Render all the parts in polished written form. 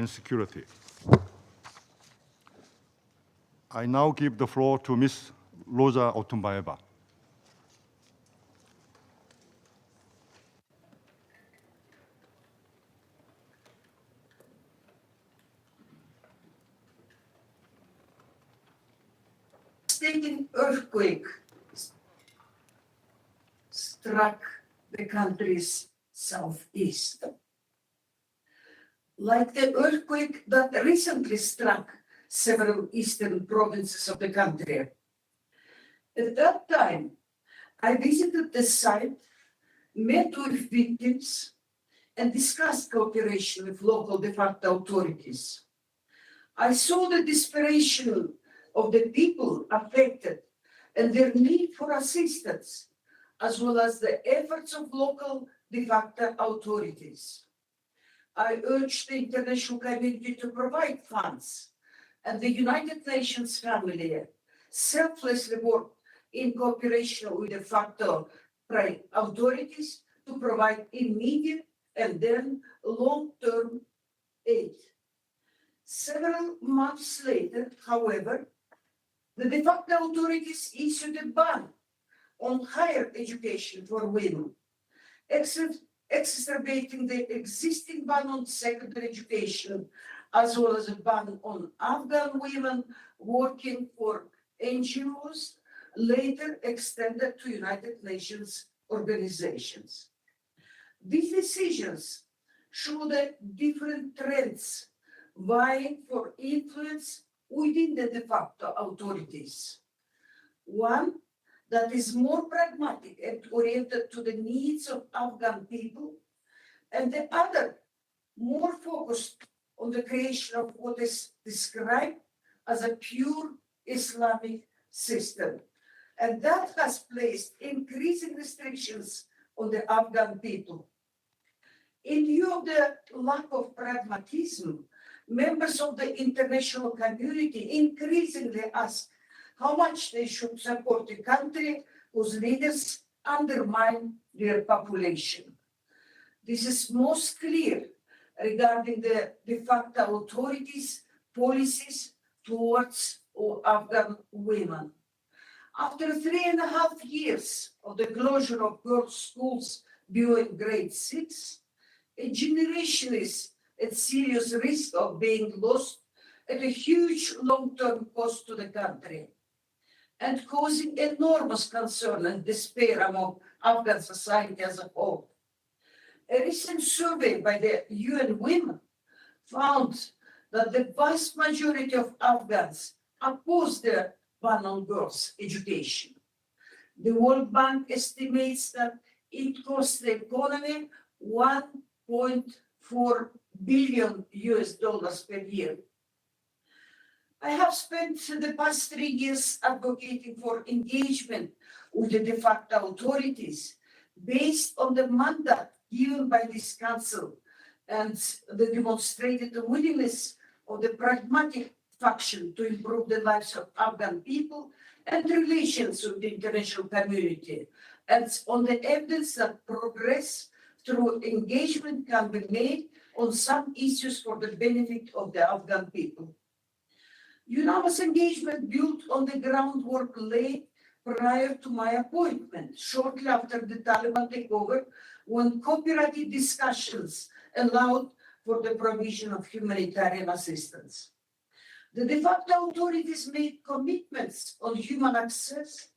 and security. I now give the floor to Ms. Roza Otunbayeva. Devastating earthquake struck the country's southeast. Like the earthquake that recently struck several eastern provinces of the country. At that time, I visited the site, met with victims, and discussed cooperation with local de facto authorities. I saw the desperation of the people affected and their need for assistance, as well as the efforts of local de facto authorities. I urged the international community to provide funds, and the United Nations family selflessly worked in cooperation with de facto authorities to provide immediate and then long-term aid. Several months later, however, the de facto authorities issued a ban on higher education for women, exacerbating the existing ban on secondary education, as well as a ban on Afghan women working for NGOs, later extended to United Nations organizations. These decisions show the different trends vying for influence within the de facto authorities. One that is more pragmatic and oriented to the needs of Afghan people, and the other more focused on the creation of what is described as a pure Islamic system. And that has placed increasing restrictions on the Afghan people. In view of the lack of pragmatism, members of the international community increasingly ask how much they should support a country whose leaders undermine their population. This is most clear regarding the de facto authorities' policies towards Afghan women. After 3.5 years of the closure of girls' schools beyond grade 6, a generation is at serious risk of being lost at a huge long-term cost to the country and causing enormous concern and despair among Afghan society as a whole. A recent survey by the UN Women found that the vast majority of Afghans oppose the ban on girls' education. The World Bank estimates that it costs the economy $1.4 billion per year. I have spent the past 3 years advocating for engagement with the de facto authorities based on the mandate given by this council and the demonstrated willingness of the pragmatic faction to improve the lives of Afghan people and relations with the international community, and on the evidence that progress through engagement can be made on some issues for the benefit of the Afghan people. Unanimous engagement built on the groundwork laid prior to my appointment, shortly after the Taliban takeover, when cooperative discussions allowed for the provision of humanitarian assistance. The de facto authorities made commitments on human access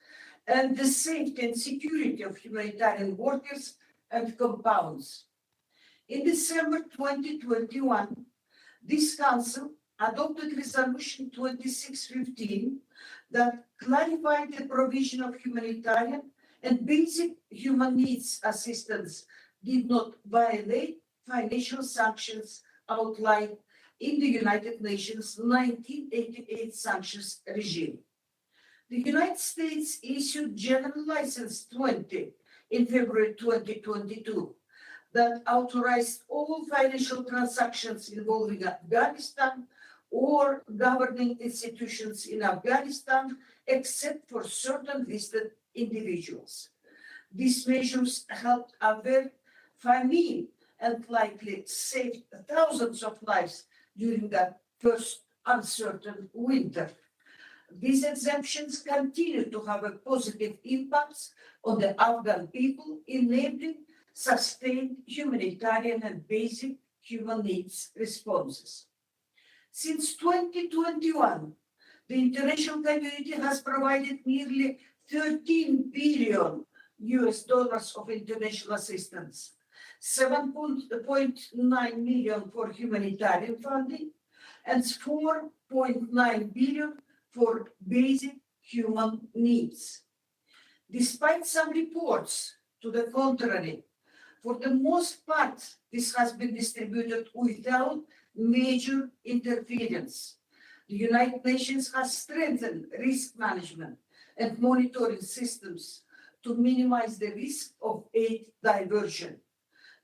and the safety and security of humanitarian workers and compounds. In December 2021, this Council adopted Resolution 2615 that clarified the provision of humanitarian and basic human needs assistance did not violate financial sanctions outlined in the United Nations 1988 sanctions regime. The United States issued General License 20 in February 2022 that authorized all financial transactions involving Afghanistan or governing institutions in Afghanistan, except for certain listed individuals. These measures helped avert famine and likely saved thousands of lives during the first uncertain winter. These exemptions continue to have a positive impact on the Afghan people, enabling sustained humanitarian and basic human needs responses. Since 2021, the international community has provided nearly 13 billion US dollars of international assistance, 7.9 million for humanitarian funding, and 4.9 billion for basic human needs. Despite some reports to the contrary, for the most part, this has been distributed without major interference. The United Nations has strengthened risk management and monitoring systems to minimize the risk of aid diversion.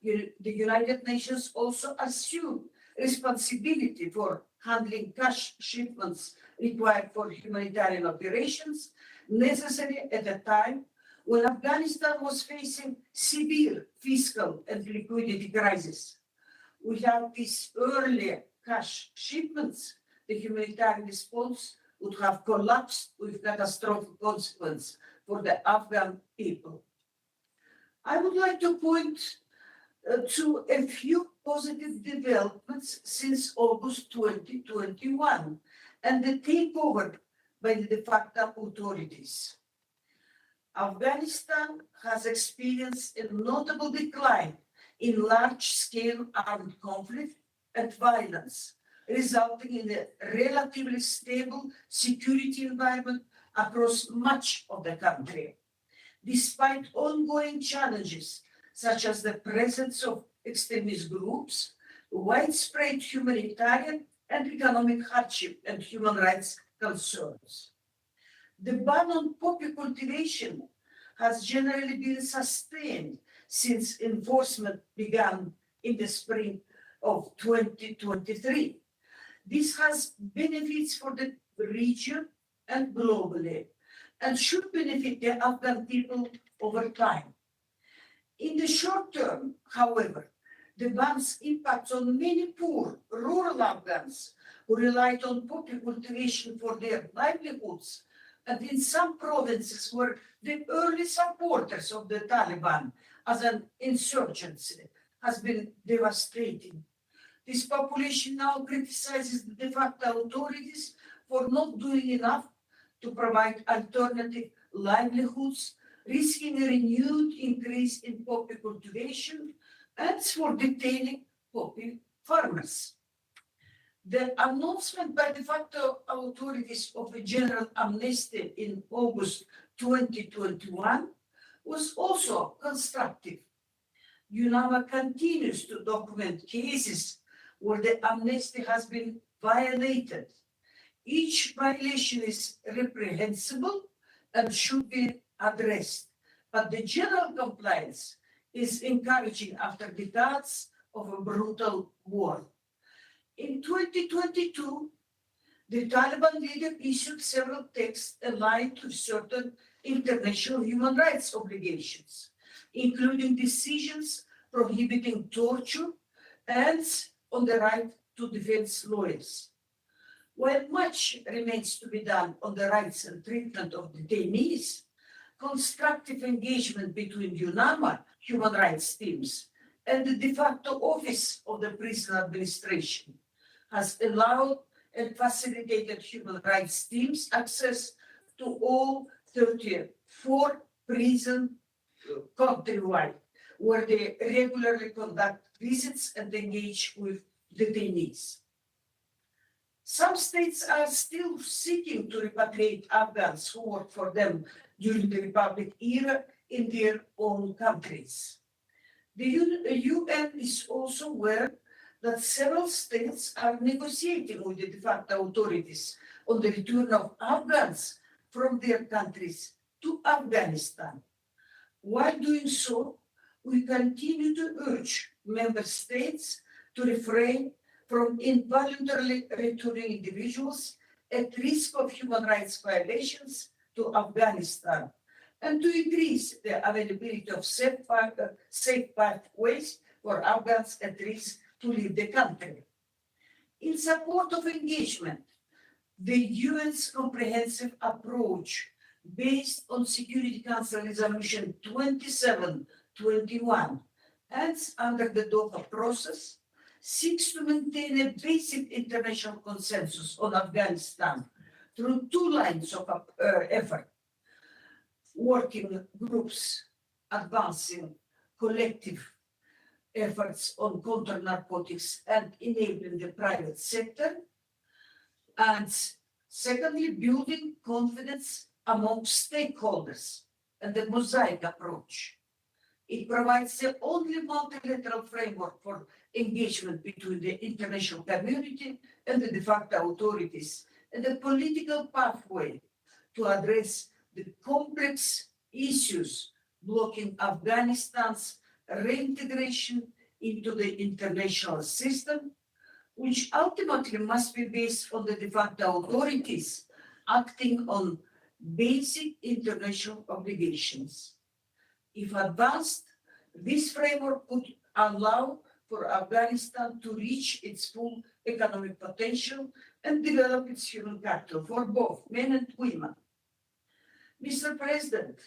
The United Nations also assumed responsibility for handling cash shipments required for humanitarian operations, necessary at a time when Afghanistan was facing severe fiscal and liquidity crisis. Without these early cash shipments, the humanitarian response would have collapsed with catastrophic consequences for the Afghan people. I would like to point to a few positive developments since August 2021 and the takeover by the de facto authorities. Afghanistan has experienced a notable decline in large-scale armed conflict and violence, resulting in a relatively stable security environment across much of the country. Despite ongoing challenges such as the presence of extremist groups, widespread humanitarian and economic hardship and human rights concerns. The ban on poppy cultivation has generally been sustained since enforcement began in the spring of 2023. This has benefits for the region and globally, and should benefit the Afghan people over time. In the short term, however, the ban's impact on many poor rural Afghans who relied on poppy cultivation for their livelihoods, and in some provinces were the early supporters of the Taliban as an insurgency, has been devastating. This population now criticizes the de facto authorities for not doing enough to provide alternative livelihoods, risking a renewed increase in poppy cultivation and for detaining poppy farmers. The announcement by de facto authorities of a general amnesty in August 2021 was also constructive. UNAMA continues to document cases where the amnesty has been violated. Each violation is reprehensible and should be addressed, but the general compliance is encouraging after decades of a brutal war. In 2022, the Taliban leader issued several texts aligned to certain international human rights obligations, including decisions prohibiting torture and on the right to defense lawyers. While much remains to be done on the rights and treatment of detainees, constructive engagement between UNAMA human rights teams and the de facto office of the prison administration has allowed and facilitated human rights teams access to all 34 prisons countrywide, where they regularly conduct visits and engage with detainees. Some states are still seeking to repatriate Afghans who worked for them during the Republic era in their own countries. The UN is also aware that several states are negotiating with the de facto authorities on the return of Afghans from their countries to Afghanistan. While doing so, we continue to urge member states to refrain from involuntarily returning individuals at risk of human rights violations to Afghanistan, and to increase the availability of safe pathways for Afghans at risk to leave the country. In support of engagement, the UN's comprehensive approach based on Security Council Resolution 2721 and under the Doha process seeks to maintain a basic international consensus on Afghanistan through two lines of effort: working groups advancing collective efforts on counter-narcotics and enabling the private sector, and secondly, building confidence among stakeholders and the mosaic approach. It provides the only multilateral framework for engagement between the international community and the de facto authorities, and a political pathway to address the complex issues blocking Afghanistan's reintegration into the international system, which ultimately must be based on the de facto authorities acting on basic international obligations. If advanced, this framework could allow for Afghanistan to reach its full economic potential and develop its human capital for both men and women. Mr. President,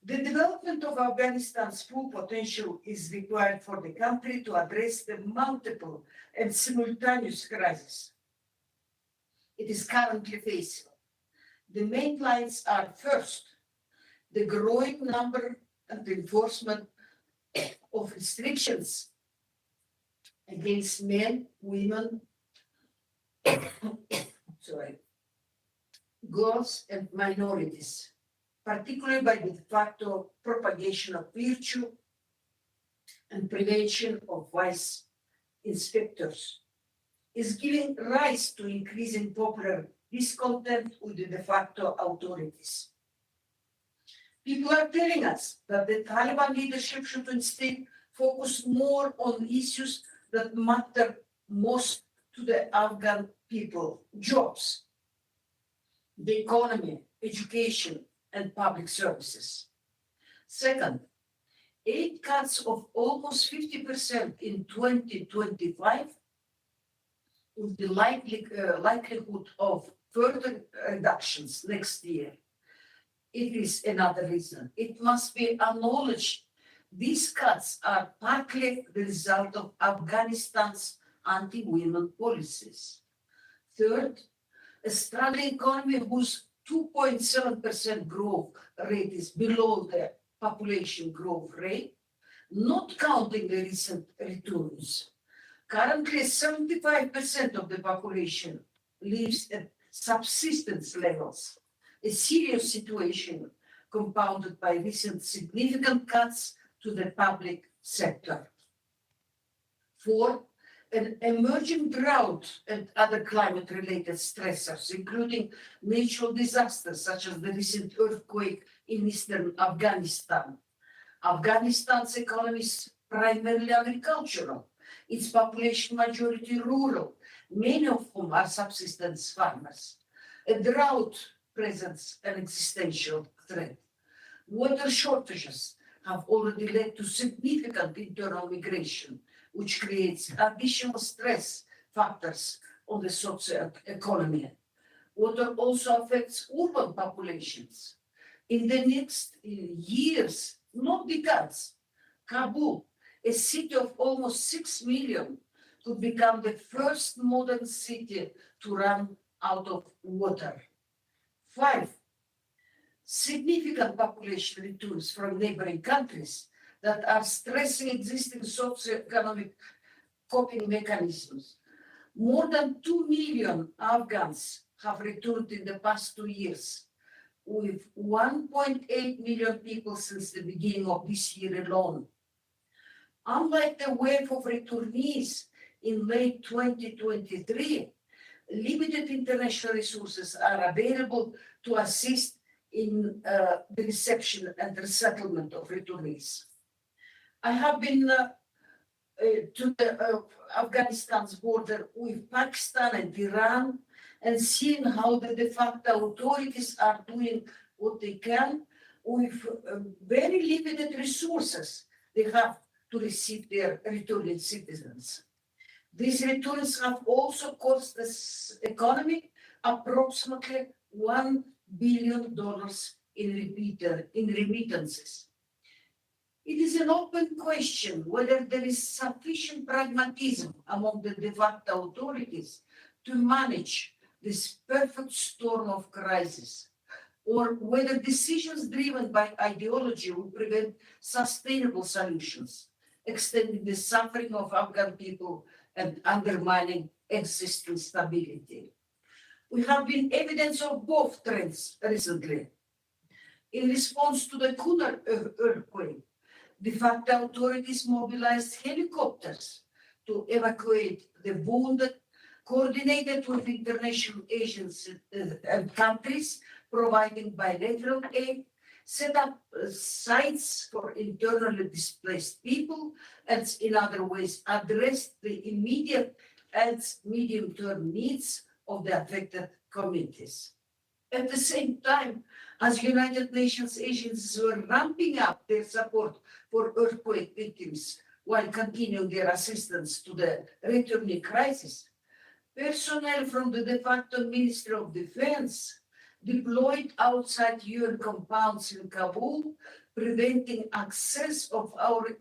the development of Afghanistan's full potential is required for the country to address the multiple and simultaneous crises it is currently facing. The main lines are: first, the growing number and enforcement of restrictions against men, women, girls, and minorities, particularly by the de facto propagation of virtue and prevention of vice inspectors, is giving rise to increasing popular discontent with the de facto authorities. People are telling us that the Taliban leadership should instead focus more on issues that matter most to the Afghan people: jobs, the economy, education, and public services. Second, aid cuts of almost 50% in 2025, with the likelihood of further reductions next year. It is another reason. It must be acknowledged these cuts are partly the result of Afghanistan's anti-women policies. Third, a struggling economy whose 2.7% growth rate is below the population growth rate, not counting the recent returns. Currently, 75% of the population lives at subsistence levels, a serious situation compounded by recent significant cuts to the public sector. Fourth, an emerging drought and other climate-related stressors, including natural disasters such as the recent earthquake in eastern Afghanistan. Afghanistan's economy is primarily agricultural, its population majority rural, many of whom are subsistence farmers. A drought presents an existential threat. Water shortages have already led to significant internal migration, which creates additional stress factors on the socio-economy. Water also affects urban populations. In the next years, not decades, Kabul, a city of almost 6 million, could become the first modern city to run out of water. 5, significant population returns from neighboring countries that are stressing existing socioeconomic coping mechanisms. More than 2 million Afghans have returned in the past 2 years, with 1.8 million people since the beginning of this year alone. Unlike the wave of returnees in late 2023, limited international resources are available to assist in the reception and resettlement of returnees. I have been to Afghanistan's border with Pakistan and Iran and seen how the de facto authorities are doing what they can with very limited resources they have to receive their returning citizens. These returns have also cost the economy approximately $1 billion in remittances. It is an open question whether there is sufficient pragmatism among the de facto authorities to manage this perfect storm of crisis, or whether decisions driven by ideology will prevent sustainable solutions, extending the suffering of Afghan people and undermining existing stability. We have been evidence of both trends recently. In response to the Kunar earthquake, de facto authorities mobilized helicopters to evacuate the wounded, coordinated with international agencies and countries, providing bilateral aid, set up sites for internally displaced people, and in other ways addressed the immediate and medium-term needs of the affected communities. At the same time, as United Nations agencies were ramping up their support for earthquake victims while continuing their assistance to the returning crisis, personnel from the de facto Ministry of Defense deployed outside UN compounds in Kabul, preventing access of our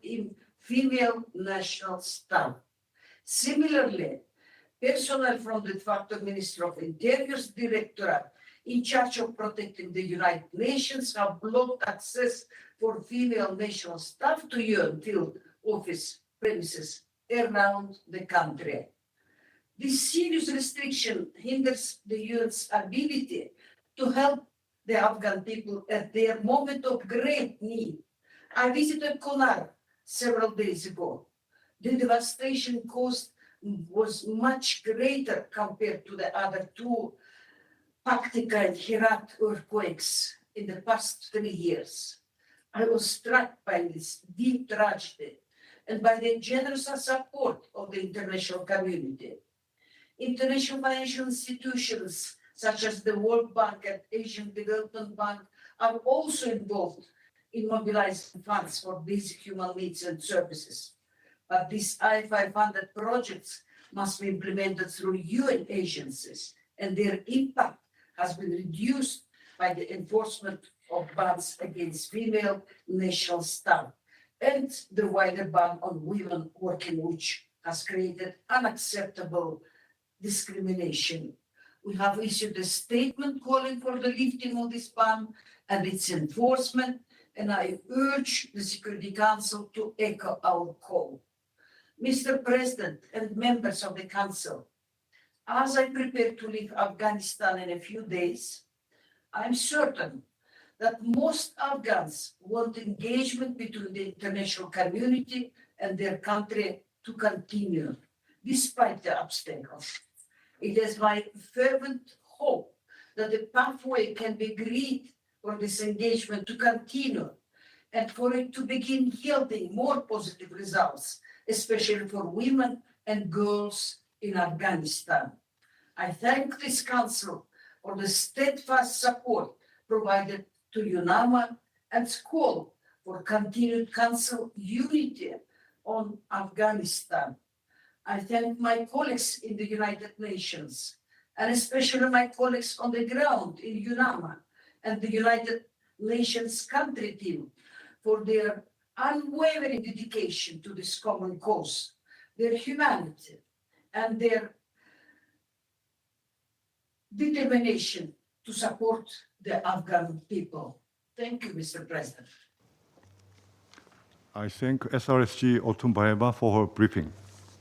female national staff. Similarly, personnel from the de facto Ministry of Interior's Directorate in charge of protecting the United Nations have blocked access for female national staff to UN field office premises around the country. This serious restriction hinders the UN's ability to help the Afghan people at their moment of great need. I visited Kunar several days ago. The devastation caused was much greater compared to the other two Paktika and Herat earthquakes in the past 3 years. I was struck by this deep tragedy and by the generous support of the international community. International financial institutions such as the World Bank and Asian Development Bank are also involved in mobilizing funds for basic human needs and services. But these IFI-funded projects must be implemented through UN agencies, and their impact has been reduced by the enforcement of bans against female national staff and the wider ban on women working, which has created unacceptable discrimination. We have issued a statement calling for the lifting of this ban and its enforcement, and I urge the Security Council to echo our call. Mr. President and members of the Council, as I prepare to leave Afghanistan in a few days, I'm certain that most Afghans want engagement between the international community and their country to continue, despite the obstacles. It is my fervent hope that the pathway can be agreed for this engagement to continue and for it to begin yielding more positive results, especially for women and girls in Afghanistan. I thank this Council for the steadfast support provided to UNAMA and call for continued Council unity on Afghanistan. I thank my colleagues in the United Nations, and especially my colleagues on the ground in UNAMA and the United Nations country team for their unwavering dedication to this common cause, their humanity, and their determination to support the Afghan people. Thank you, Mr. President. I thank SRSG Otunbayeva for her briefing.